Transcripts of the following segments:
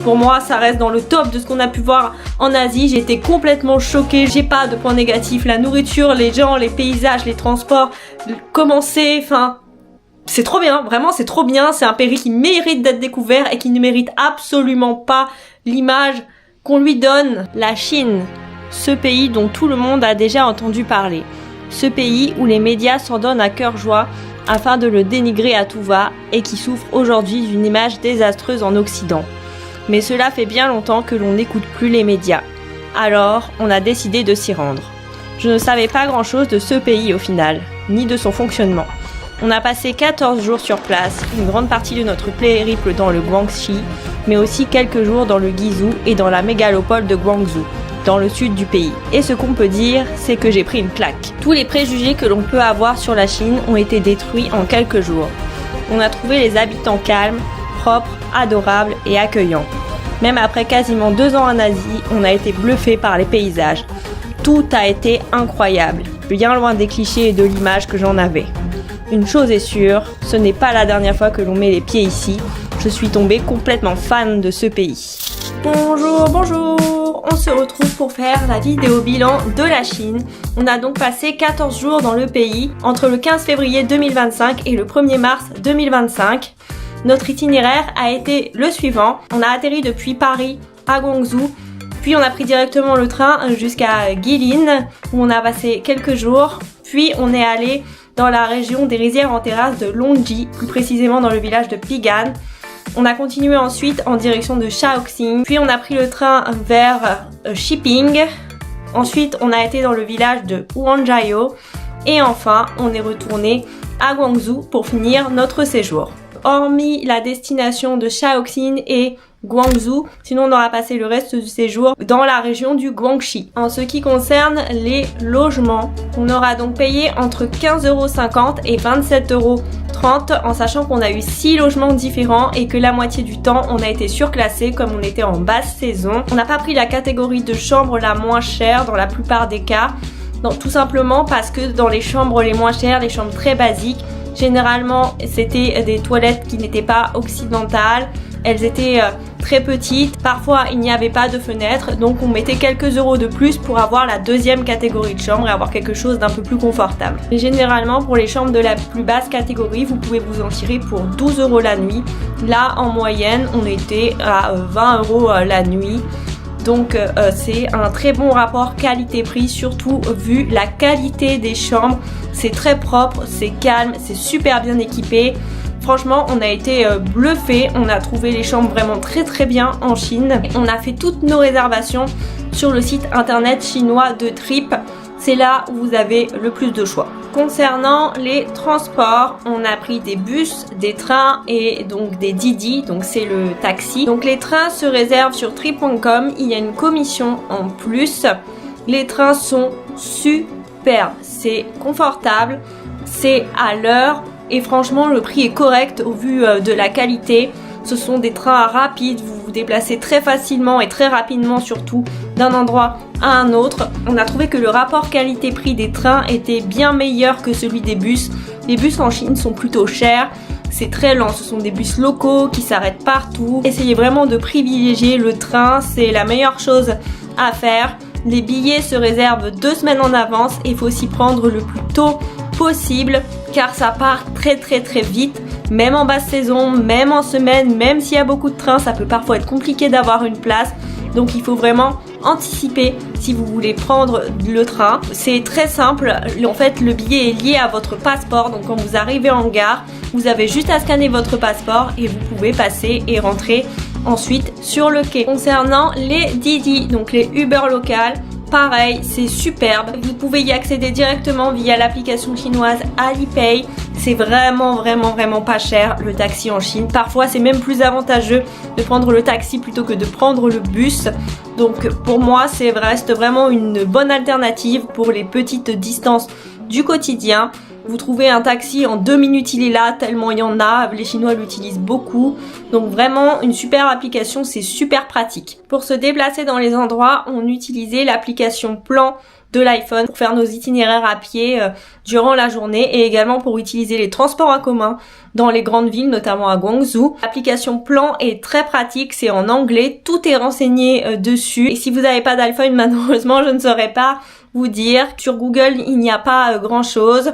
Pour moi, ça reste dans le top de ce qu'on a pu voir en Asie. J'ai été complètement choquée. J'ai pas de points négatifs. La nourriture, les gens, les paysages, les transports, comment c'est, c'est trop bien. Vraiment, c'est trop bien. C'est un pays qui mérite d'être découvert et qui ne mérite absolument pas l'image qu'on lui donne. La Chine, ce pays dont tout le monde a déjà entendu parler. Ce pays où les médias s'en donnent à cœur joie afin de le dénigrer à tout va et qui souffre aujourd'hui d'une image désastreuse en Occident. Mais cela fait bien longtemps que l'on n'écoute plus les médias. Alors, on a décidé de s'y rendre. Je ne savais pas grand-chose de ce pays au final, ni de son fonctionnement. On a passé 14 jours sur place, une grande partie de notre périple dans le Guangxi, mais aussi quelques jours dans le Guizhou et dans la mégalopole de Guangzhou, dans le sud du pays. Et ce qu'on peut dire, c'est que j'ai pris une claque. Tous les préjugés que l'on peut avoir sur la Chine ont été détruits en quelques jours. On a trouvé les habitants calmes, propres, adorables et accueillants. Même après quasiment 2 ans en Asie, on a été bluffé par les paysages. Tout a été incroyable, bien loin des clichés et de l'image que j'en avais. Une chose est sûre, ce n'est pas la dernière fois que l'on met les pieds ici. Je suis tombée complètement fan de ce pays. Bonjour, on se retrouve pour faire la vidéo bilan de la Chine. On a donc passé 14 jours dans le pays, entre le 15 février 2025 et le 1er mars 2025. Notre itinéraire a été le suivant. On a atterri depuis Paris à Guangzhou, puis on a pris directement le train jusqu'à Guilin, où on a passé quelques jours, puis on est allé dans la région des rizières en terrasse de Longji, plus précisément dans le village de Pigan. On a continué ensuite en direction de Shaoxing, puis on a pris le train vers Shiping. Ensuite, on a été dans le village de Huangjayou et enfin, on est retourné à Guangzhou pour finir notre séjour. Hormis la destination de Shaoxing et Guangzhou, sinon on aura passé le reste du séjour dans la région du Guangxi. En ce qui concerne les logements, on aura donc payé entre 15,50€ et 27,30€ en sachant qu'on a eu 6 logements différents et que la moitié du temps on a été surclassé comme on était en basse saison. On n'a pas pris la catégorie de chambre la moins chère dans la plupart des cas, donc, tout simplement parce que dans les chambres les moins chères, les chambres très basiques, généralement c'était des toilettes qui n'étaient pas occidentales. Elles étaient très petites, parfois il n'y avait pas de fenêtre, donc on mettait quelques euros de plus pour avoir la deuxième catégorie de chambre et avoir quelque chose d'un peu plus confortable. Mais généralement pour les chambres de la plus basse catégorie, vous pouvez vous en tirer pour 12€ la nuit. Là en moyenne on était à 20€ la nuit. Donc c'est un très bon rapport qualité-prix, surtout vu la qualité des chambres. C'est très propre, c'est calme, c'est super bien équipé. Franchement, on a été bluffés, on a trouvé les chambres vraiment très bien en Chine. On a fait toutes nos réservations sur le site internet chinois de Trip. C'est là où vous avez le plus de choix. Concernant les transports, on a pris des bus, des trains et donc des Didi, donc c'est le taxi. Donc les trains se réservent sur trip.com, il y a une commission en plus. Les trains sont superbes, c'est confortable, c'est à l'heure et franchement le prix est correct au vu de la qualité. Ce sont des trains rapides, vous vous déplacez très facilement et très rapidement surtout d'un endroit à un autre. On a trouvé que le rapport qualité-prix des trains était bien meilleur que celui des bus. Les bus en Chine sont plutôt chers, c'est très lent, ce sont des bus locaux qui s'arrêtent partout. Essayez vraiment de privilégier le train, c'est la meilleure chose à faire. Les billets se réservent 2 semaines en avance et il faut s'y prendre le plus tôt possible car ça part très vite, même en basse saison, même en semaine, même s'il y a beaucoup de trains, ça peut parfois être compliqué d'avoir une place. Donc il faut vraiment anticiper si vous voulez prendre le train. C'est très simple, en fait le billet est lié à votre passeport, donc quand vous arrivez en gare, vous avez juste à scanner votre passeport et vous pouvez passer et rentrer ensuite sur le quai. Concernant les Didi, donc les Uber locales, pareil, c'est superbe. Vous pouvez y accéder directement via l'application chinoise Alipay. C'est vraiment pas cher le taxi en Chine. Parfois, c'est même plus avantageux de prendre le taxi plutôt que de prendre le bus. Donc pour moi, reste vraiment une bonne alternative pour les petites distances du quotidien. Vous trouvez un taxi, en 2 minutes il est là, tellement il y en a, les Chinois l'utilisent beaucoup. Donc vraiment une super application, c'est super pratique. Pour se déplacer dans les endroits, on utilisait l'application Plan de l'iPhone pour faire nos itinéraires à pied durant la journée et également pour utiliser les transports en commun dans les grandes villes, notamment à Guangzhou. L'application Plan est très pratique, c'est en anglais, tout est renseigné dessus. Et si vous n'avez pas d'iPhone, malheureusement, je ne saurais pas vous dire. Sur Google, il n'y a pas grand chose.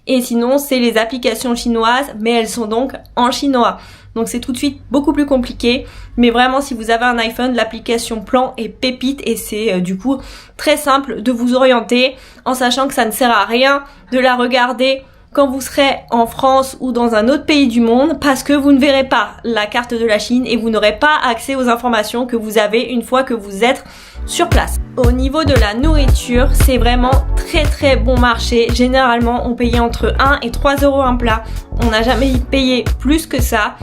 Et sinon, c'est les applications chinoises, mais elles sont donc en chinois. Donc c'est tout de suite beaucoup plus compliqué. Mais vraiment, si vous avez un iPhone, l'application Plan est pépite et c'est du coup très simple de vous orienter en sachant que ça ne sert à rien de la regarder quand vous serez en France ou dans un autre pays du monde parce que vous ne verrez pas la carte de la Chine et vous n'aurez pas accès aux informations que vous avez une fois que vous êtes sur place. Au niveau de la nourriture, c'est vraiment très bon marché. Généralement, on payait entre 1 et 3 euros un plat. On n'a jamais payé plus que ça.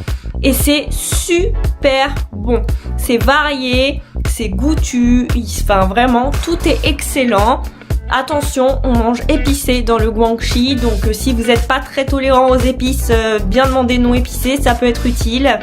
Et c'est super bon. C'est varié, c'est goûtu, enfin vraiment, tout est excellent. Attention, on mange épicé dans le Guangxi, donc si vous n'êtes pas très tolérant aux épices, bien demander non épicé, ça peut être utile.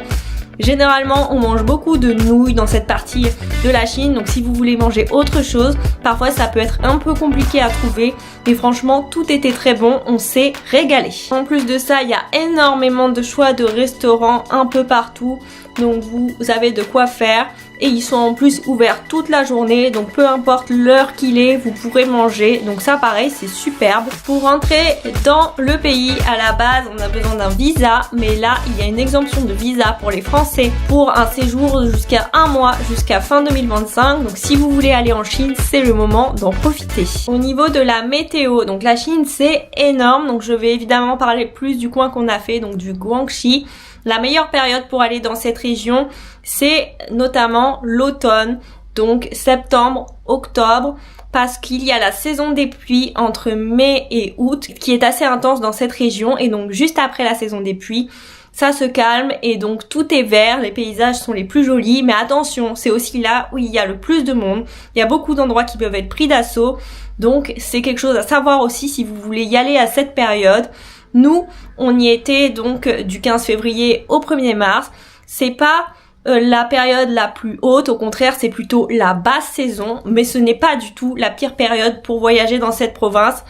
Généralement, on mange beaucoup de nouilles dans cette partie de la Chine, donc si vous voulez manger autre chose, parfois ça peut être un peu compliqué à trouver, mais franchement, tout était très bon, on s'est régalé. En plus de ça, il y a énormément de choix de restaurants un peu partout, donc vous avez de quoi faire. Et ils sont en plus ouverts toute la journée, donc peu importe l'heure qu'il est, vous pourrez manger. Donc ça pareil, c'est superbe. Pour rentrer dans le pays, à la base, on a besoin d'un visa, mais là, il y a une exemption de visa pour les Français pour un séjour jusqu'à 1 mois, jusqu'à fin 2025. Donc si vous voulez aller en Chine, c'est le moment d'en profiter. Au niveau de la météo, donc la Chine, c'est énorme. Donc je vais évidemment parler plus du coin qu'on a fait, donc du Guangxi. La meilleure période pour aller dans cette région, c'est notamment l'automne, donc septembre, octobre, parce qu'il y a la saison des pluies entre mai et août qui est assez intense dans cette région et donc juste après la saison des pluies, ça se calme et donc tout est vert, les paysages sont les plus jolis, mais attention, c'est aussi là où il y a le plus de monde, il y a beaucoup d'endroits qui peuvent être pris d'assaut, donc c'est quelque chose à savoir aussi si vous voulez y aller à cette période. Nous, on y était donc du 15 février au 1er mars. C'est pas la période la plus haute, au contraire, c'est plutôt la basse saison, mais ce n'est pas du tout la pire période pour voyager dans cette province,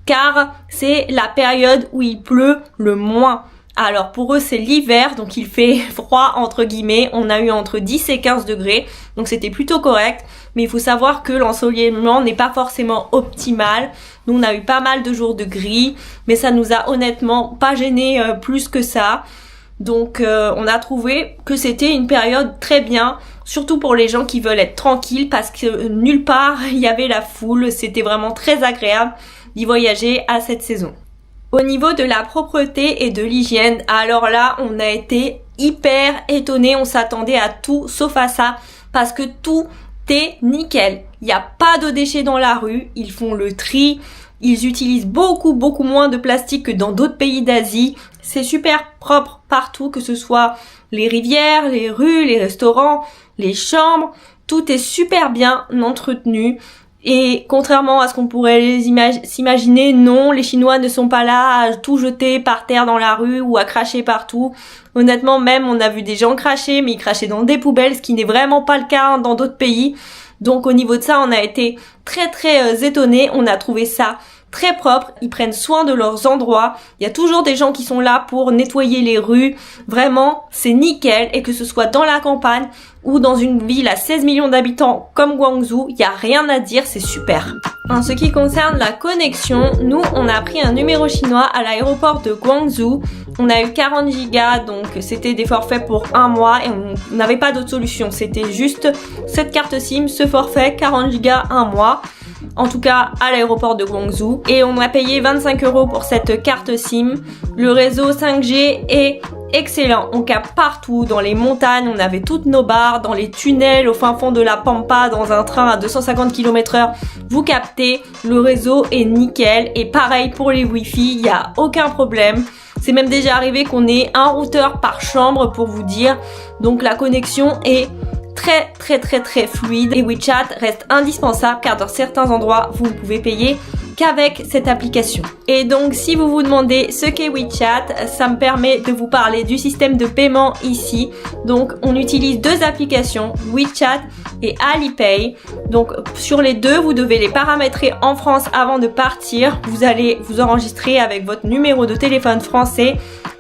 car c'est la période où il pleut le moins. Alors pour eux c'est l'hiver, donc il fait froid entre guillemets, on a eu entre 10 et 15 degrés, donc c'était plutôt correct, mais il faut savoir que l'ensoleillement n'est pas forcément optimal. Nous on a eu pas mal de jours de gris, mais ça nous a honnêtement pas gêné plus que ça. Donc on a trouvé que c'était une période très bien, surtout pour les gens qui veulent être tranquilles parce que nulle part il y avait la foule, c'était vraiment très agréable d'y voyager à cette saison. Au niveau de la propreté et de l'hygiène, alors là, on a été hyper étonnés, on s'attendait à tout sauf à ça, parce que tout est nickel. Il n'y a pas de déchets dans la rue, ils font le tri, ils utilisent beaucoup moins de plastique que dans d'autres pays d'Asie. C'est super propre partout, que ce soit les rivières, les rues, les restaurants, les chambres, tout est super bien entretenu. Et contrairement à ce qu'on pourrait s'imaginer, non, les Chinois ne sont pas là à tout jeter par terre dans la rue ou à cracher partout. Honnêtement, même on a vu des gens cracher, mais ils crachaient dans des poubelles, ce qui n'est vraiment pas le cas dans d'autres pays. Donc au niveau de ça, on a été très étonnés, on a trouvé ça très propre, ils prennent soin de leurs endroits, il y a toujours des gens qui sont là pour nettoyer les rues, vraiment c'est nickel, et que ce soit dans la campagne ou dans une ville à 16 millions d'habitants comme Guangzhou, il n'y a rien à dire, c'est super. En ce qui concerne la connexion, nous on a pris un numéro chinois à l'aéroport de Guangzhou, on a eu 40 gigas, donc c'était des forfaits pour 1 mois et on n'avait pas d'autre solution, c'était juste cette carte SIM, ce forfait, 40 gigas 1 mois. En tout cas à l'aéroport de Guangzhou, et on a payé 25 € pour cette carte SIM. Le réseau 5G est excellent, on capte partout, dans les montagnes, on avait toutes nos barres, dans les tunnels, au fin fond de la Pampa, dans un train à 250 km/h, vous captez, le réseau est nickel, et pareil pour les Wi-Fi, il n'y a aucun problème. C'est même déjà arrivé qu'on ait un routeur par chambre pour vous dire, donc la connexion est très fluide et WeChat reste indispensable car dans certains endroits vous pouvez payer qu'avec cette application. Et donc si vous vous demandez ce qu'est WeChat, ça me permet de vous parler du système de paiement ici. Donc on utilise deux applications, WeChat et Alipay. Donc sur les deux, vous devez les paramétrer en France avant de partir. Vous allez vous enregistrer avec votre numéro de téléphone français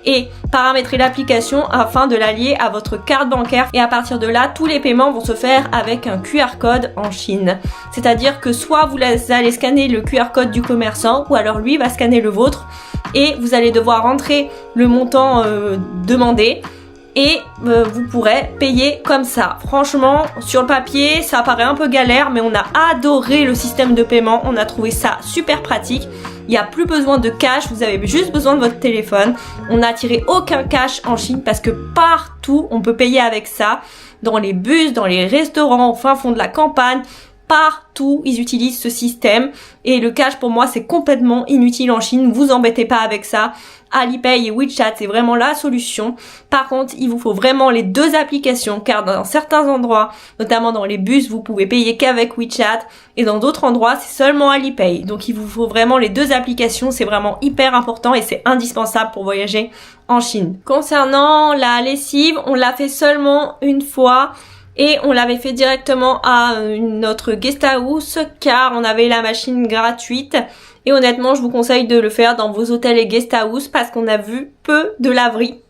et paramétrer l'application afin de la lier à votre carte bancaire. Et à partir de là, tous les paiements vont se faire avec un QR code en Chine. C'est-à-dire que soit vous allez scanner le QR code du commerçant ou alors lui va scanner le vôtre et vous allez devoir rentrer le montant demandé. Et vous pourrez payer comme ça. Franchement, sur le papier, ça paraît un peu galère, mais on a adoré le système de paiement. On a trouvé ça super pratique. Il n'y a plus besoin de cash, vous avez juste besoin de votre téléphone. On n'a tiré aucun cash en Chine parce que partout, on peut payer avec ça. Dans les bus, dans les restaurants, au fin fond de la campagne. Partout, ils utilisent ce système et le cash pour moi c'est complètement inutile en Chine, vous embêtez pas avec ça. Alipay et WeChat c'est vraiment la solution. Par contre, il vous faut vraiment les deux applications car dans certains endroits, notamment dans les bus, vous pouvez payer qu'avec WeChat et dans d'autres endroits c'est seulement Alipay. Donc il vous faut vraiment les deux applications, c'est vraiment hyper important et c'est indispensable pour voyager en Chine. Concernant la lessive, on l'a fait seulement une fois. Et on l'avait fait directement à notre guest house car on avait la machine gratuite. Et honnêtement, je vous conseille de le faire dans vos hôtels et guest house parce qu'on a vu peu de laverie.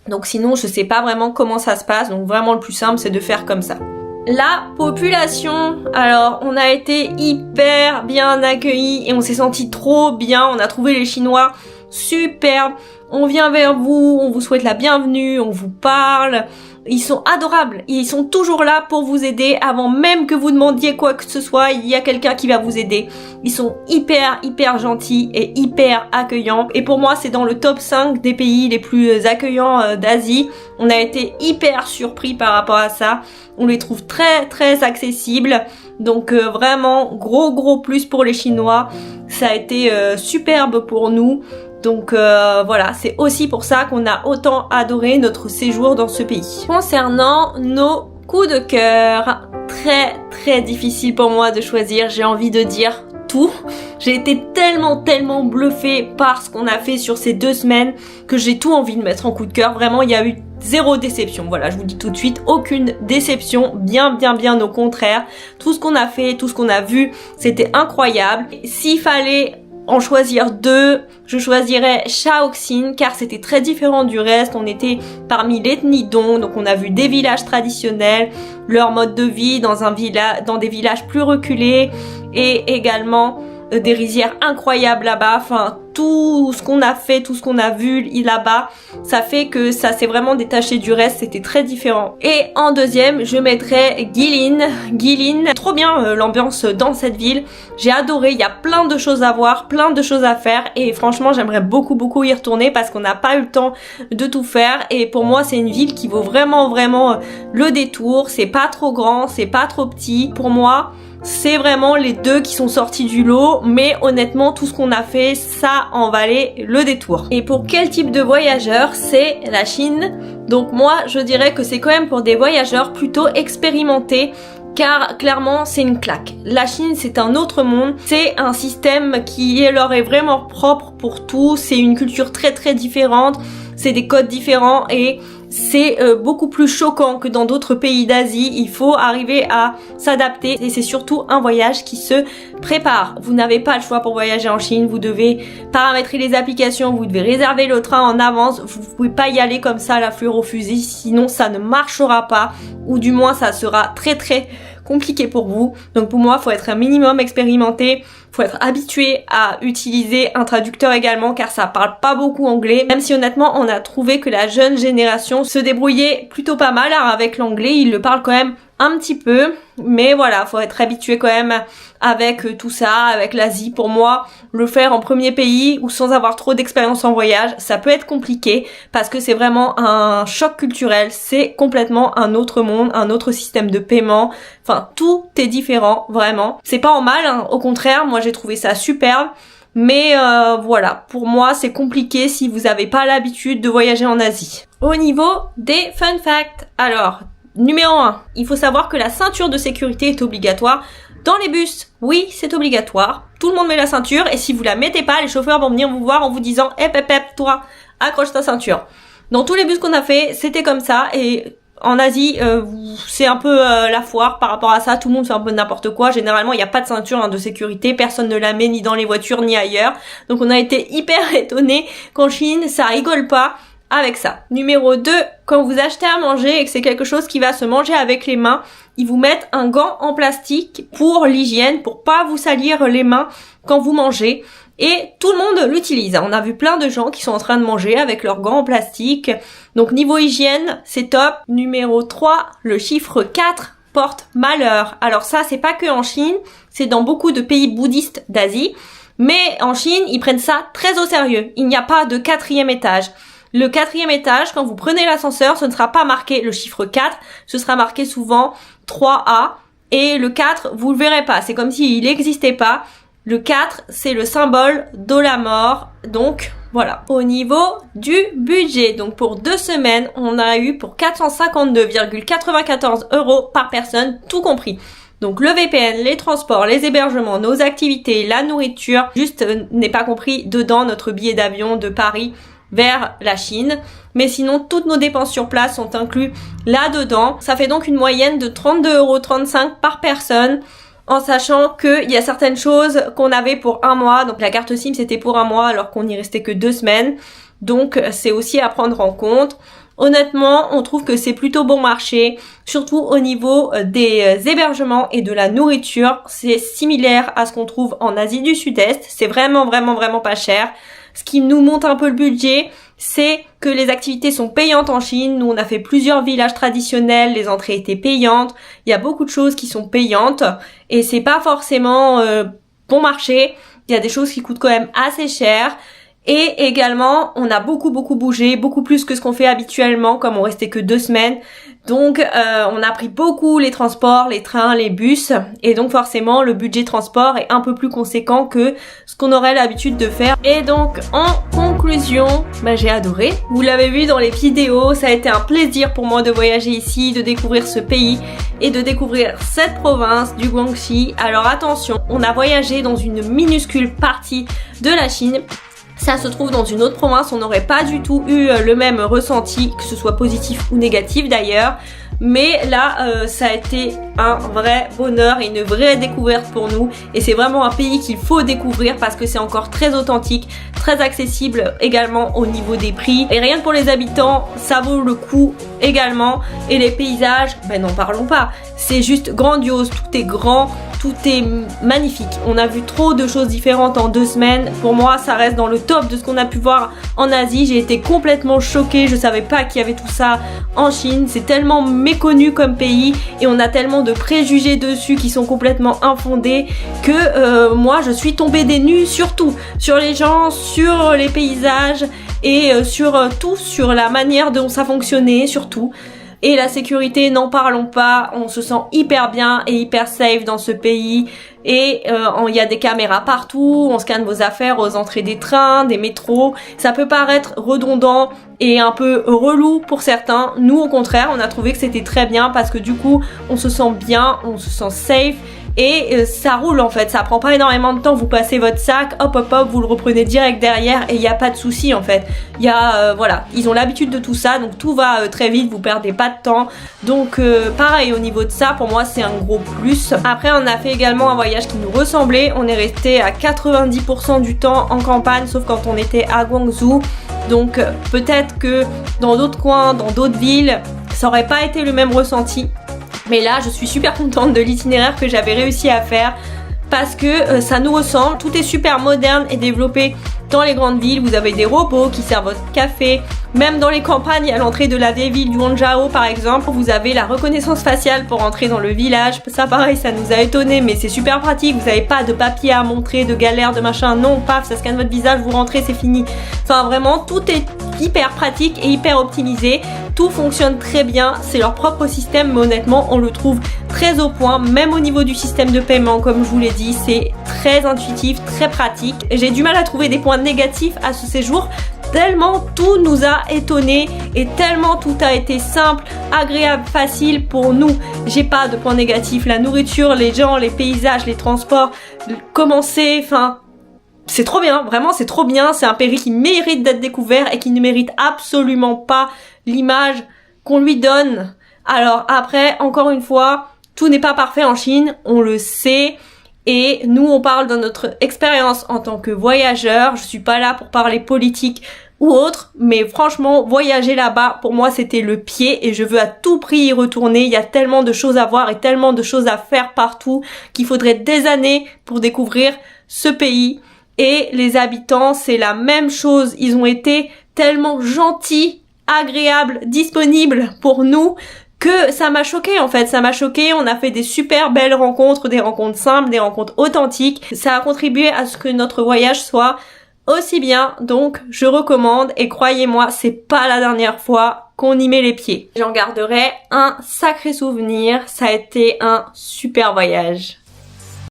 Donc sinon, je sais pas vraiment comment ça se passe. Donc vraiment le plus simple, c'est de faire comme ça. La population, alors on a été hyper bien accueillis et on s'est senti trop bien. On a trouvé les Chinois superbes. On vient vers vous, on vous souhaite la bienvenue, on vous parle. Ils sont adorables, ils sont toujours là pour vous aider avant même que vous demandiez quoi que ce soit, il y a quelqu'un qui va vous aider. Ils sont hyper gentils et hyper accueillants et pour moi c'est dans le top 5 des pays les plus accueillants d'Asie. On a été hyper surpris par rapport à ça, on les trouve très accessibles. Donc vraiment gros plus pour les Chinois, ça a été superbe pour nous. Donc voilà, c'est aussi pour ça qu'on a autant adoré notre séjour dans ce pays. Concernant nos coups de cœur, très difficile pour moi de choisir, j'ai envie de dire tout. J'ai été tellement bluffée par ce qu'on a fait sur ces 2 semaines que j'ai tout envie de mettre en coup de cœur. Vraiment, il y a eu 0 déception. Voilà, je vous dis tout de suite, aucune déception, bien au contraire. Tout ce qu'on a fait, tout ce qu'on a vu, c'était incroyable. S'il fallait en choisir 2, je choisirais Shaoxing car c'était très différent du reste. On était parmi l'ethnie Dong, donc on a vu des villages traditionnels, leur mode de vie dans des villages plus reculés et également des rizières incroyables là-bas. Enfin, tout ce qu'on a fait, tout ce qu'on a vu là-bas, ça fait que ça s'est vraiment détaché du reste, c'était très différent. Et en deuxième, je mettrais Guilin. Guilin, trop bien l'ambiance dans cette ville. J'ai adoré, il y a plein de choses à voir, plein de choses à faire et franchement, j'aimerais beaucoup y retourner parce qu'on n'a pas eu le temps de tout faire et pour moi, c'est une ville qui vaut vraiment le détour. C'est pas trop grand, c'est pas trop petit. Pour moi, c'est vraiment les 2 qui sont sortis du lot, mais honnêtement tout ce qu'on a fait, ça en valait le détour. Et pour quel type de voyageurs? C'est la Chine. Donc moi je dirais que c'est quand même pour des voyageurs plutôt expérimentés car clairement c'est une claque. La Chine c'est un autre monde, c'est un système qui leur est vraiment propre pour tout, c'est une culture très différente, c'est des codes différents et c'est beaucoup plus choquant que dans d'autres pays d'Asie. Il faut arriver à s'adapter et c'est surtout un voyage qui se prépare. Vous n'avez pas le choix pour voyager en Chine, vous devez paramétrer les applications, vous devez réserver le train en avance, vous pouvez pas y aller comme ça à la fleur au fusil, sinon ça ne marchera pas ou du moins ça sera très compliqué pour vous. Donc pour moi, faut être un minimum expérimenté, faut être habitué à utiliser un traducteur également car ça parle pas beaucoup anglais. Même si honnêtement, on a trouvé que la jeune génération se débrouillait plutôt pas mal avec l'anglais, ils le parlent quand même un petit peu, mais voilà, faut être habitué quand même avec tout ça, avec l'Asie. Pour moi, le faire en premier pays ou sans avoir trop d'expérience en voyage, ça peut être compliqué parce que c'est vraiment un choc culturel, c'est complètement un autre monde, un autre système de paiement, enfin tout est différent, vraiment. C'est pas en mal, hein. Au contraire, moi j'ai trouvé ça superbe. Mais voilà, pour moi c'est compliqué si vous n'avez pas l'habitude de voyager en Asie. Au niveau des fun facts, alors numéro 1, il faut savoir que la ceinture de sécurité est obligatoire Dans les bus, oui, c'est obligatoire. Tout le monde met la ceinture et si vous la mettez pas, les chauffeurs vont venir vous voir en vous disant « Hep, toi, accroche ta ceinture ». Dans tous les bus qu'on a fait, c'était comme ça et en Asie, c'est un peu la foire par rapport à ça. Tout le monde fait un peu n'importe quoi. Généralement, il n'y a pas de ceinture de sécurité. Personne ne la met ni dans les voitures ni ailleurs. Donc, on a été hyper étonnés qu'en Chine, ça rigole pas avec ça. Numéro 2, quand vous achetez à manger et que c'est quelque chose qui va se manger avec les mains, ils vous mettent un gant en plastique pour l'hygiène, pour pas vous salir les mains quand vous mangez. Et tout le monde l'utilise. On a vu plein de gens qui sont en train de manger avec leurs gants en plastique. Donc niveau hygiène, c'est top. Numéro 3, le chiffre 4 porte malheur. Alors ça, c'est pas que en Chine, c'est dans beaucoup de pays bouddhistes d'Asie. Mais en Chine, ils prennent ça très au sérieux. Il n'y a pas de 4e étage. Le 4e étage, quand vous prenez l'ascenseur, ce ne sera pas marqué le chiffre 4, ce sera marqué souvent 3A. Et le 4, vous le verrez pas. C'est comme s'il n'existait pas. Le 4, c'est le symbole de la mort. Donc, voilà. Au niveau du budget, donc pour 2 semaines, on a eu pour 452,94 € par personne, tout compris. Donc le VPN, les transports, les hébergements, nos activités, la nourriture, juste n'est pas compris dedans notre billet d'avion de Paris vers la Chine. Mais sinon, toutes nos dépenses sur place sont incluses là-dedans. Ça fait donc une moyenne de 32,35 € par personne. En sachant qu'il y a certaines choses qu'on avait pour 1 mois, donc la carte SIM c'était pour 1 mois alors qu'on n'y restait que 2 semaines, donc c'est aussi à prendre en compte. Honnêtement, on trouve que c'est plutôt bon marché, surtout au niveau des hébergements et de la nourriture, c'est similaire à ce qu'on trouve en Asie du Sud-Est, c'est vraiment pas cher. Ce qui nous monte un peu le budget, c'est que les activités sont payantes en Chine. Nous, on a fait plusieurs villages traditionnels, les entrées étaient payantes. Il y a beaucoup de choses qui sont payantes et c'est pas forcément bon marché. Il y a des choses qui coûtent quand même assez cher. Et également, on a beaucoup bougé, beaucoup plus que ce qu'on fait habituellement, comme on restait que 2 semaines. Donc, on a pris beaucoup les transports, les trains, les bus. Et donc, forcément, le budget transport est un peu plus conséquent que ce qu'on aurait l'habitude de faire. Et donc, en conclusion, j'ai adoré. Vous l'avez vu dans les vidéos, ça a été un plaisir pour moi de voyager ici, de découvrir ce pays et de découvrir cette province du Guangxi. Alors attention, on a voyagé dans une minuscule partie de la Chine. Ça se trouve dans une autre province, on n'aurait pas du tout eu le même ressenti, que ce soit positif ou négatif d'ailleurs. Mais là, ça a été un vrai bonheur et une vraie découverte pour nous. Et c'est vraiment un pays qu'il faut découvrir parce que c'est encore très authentique, très accessible également au niveau des prix. Et rien que pour les habitants, ça vaut le coup également. Et les paysages, n'en parlons pas. C'est juste grandiose, tout est grand, tout est magnifique. On a vu trop de choses différentes en 2 semaines. Pour moi, ça reste dans le top de ce qu'on a pu voir en Asie. J'ai été complètement choquée. Je savais pas qu'il y avait tout ça en Chine. C'est tellement méconnu comme pays et on a tellement de préjugés dessus qui sont complètement infondés que moi, je suis tombée des nues sur tout. Sur les gens, sur les paysages et sur tout, sur la manière dont ça fonctionnait, surtout. Et la sécurité, n'en parlons pas, on se sent hyper bien et hyper safe dans ce pays. Et il y a des caméras partout, on scanne vos affaires aux entrées des trains, des métros. Ça peut paraître redondant et un peu relou pour certains. Nous, au contraire, on a trouvé que c'était très bien parce que du coup, on se sent bien, on se sent safe. Et ça roule en fait, ça prend pas énormément de temps, vous passez votre sac, hop, vous le reprenez direct derrière et il n'y a pas de souci en fait. Il y a, voilà, ils ont l'habitude de tout ça, donc tout va très vite, vous perdez pas de temps. Donc pareil au niveau de ça, pour moi c'est un gros plus. Après on a fait également un voyage qui nous ressemblait, on est resté à 90% du temps en campagne, sauf quand on était à Guangzhou. Donc peut-être que dans d'autres coins, dans d'autres villes, ça aurait pas été le même ressenti. Mais là, je suis super contente de l'itinéraire que j'avais réussi à faire parce que ça nous ressemble. Tout est super moderne et développé dans les grandes villes. Vous avez des robots qui servent votre café. Même dans les campagnes, à l'entrée de la vieille ville du Hangzhou par exemple, vous avez la reconnaissance faciale pour entrer dans le village. Ça pareil, ça nous a étonnés, mais c'est super pratique. Vous n'avez pas de papier à montrer, de galère, de machin. Non, paf, ça scanne votre visage, vous rentrez, c'est fini. Enfin vraiment, tout est hyper pratique et hyper optimisé. Tout fonctionne très bien. C'est leur propre système, mais honnêtement, on le trouve très au point. Même au niveau du système de paiement, comme je vous l'ai dit, c'est très intuitif, très pratique. J'ai du mal à trouver des points négatifs à ce séjour. tellement tout nous a étonnés et tellement tout a été simple, agréable, facile pour nous. J'ai pas de points négatifs. La nourriture, les gens, les paysages, les transports, commencer, enfin... C'est trop bien, vraiment c'est trop bien, c'est un pays qui mérite d'être découvert et qui ne mérite absolument pas l'image qu'on lui donne. Alors après, encore une fois, tout n'est pas parfait en Chine, on le sait, et nous on parle de notre expérience en tant que voyageur. Je suis pas là pour parler politique ou autre, mais franchement, voyager là-bas, pour moi c'était le pied et je veux à tout prix y retourner. Il y a tellement de choses à voir et tellement de choses à faire partout qu'il faudrait des années pour découvrir ce pays. Et les habitants, c'est la même chose. Ils ont été tellement gentils, agréables, disponibles pour nous que ça m'a choqué en fait. Ça m'a choqué. On a fait des super belles rencontres, des rencontres simples, des rencontres authentiques. Ça a contribué à ce que notre voyage soit aussi bien. Donc, je recommande et croyez-moi, c'est pas la dernière fois qu'on y met les pieds. J'en garderai un sacré souvenir. Ça a été un super voyage.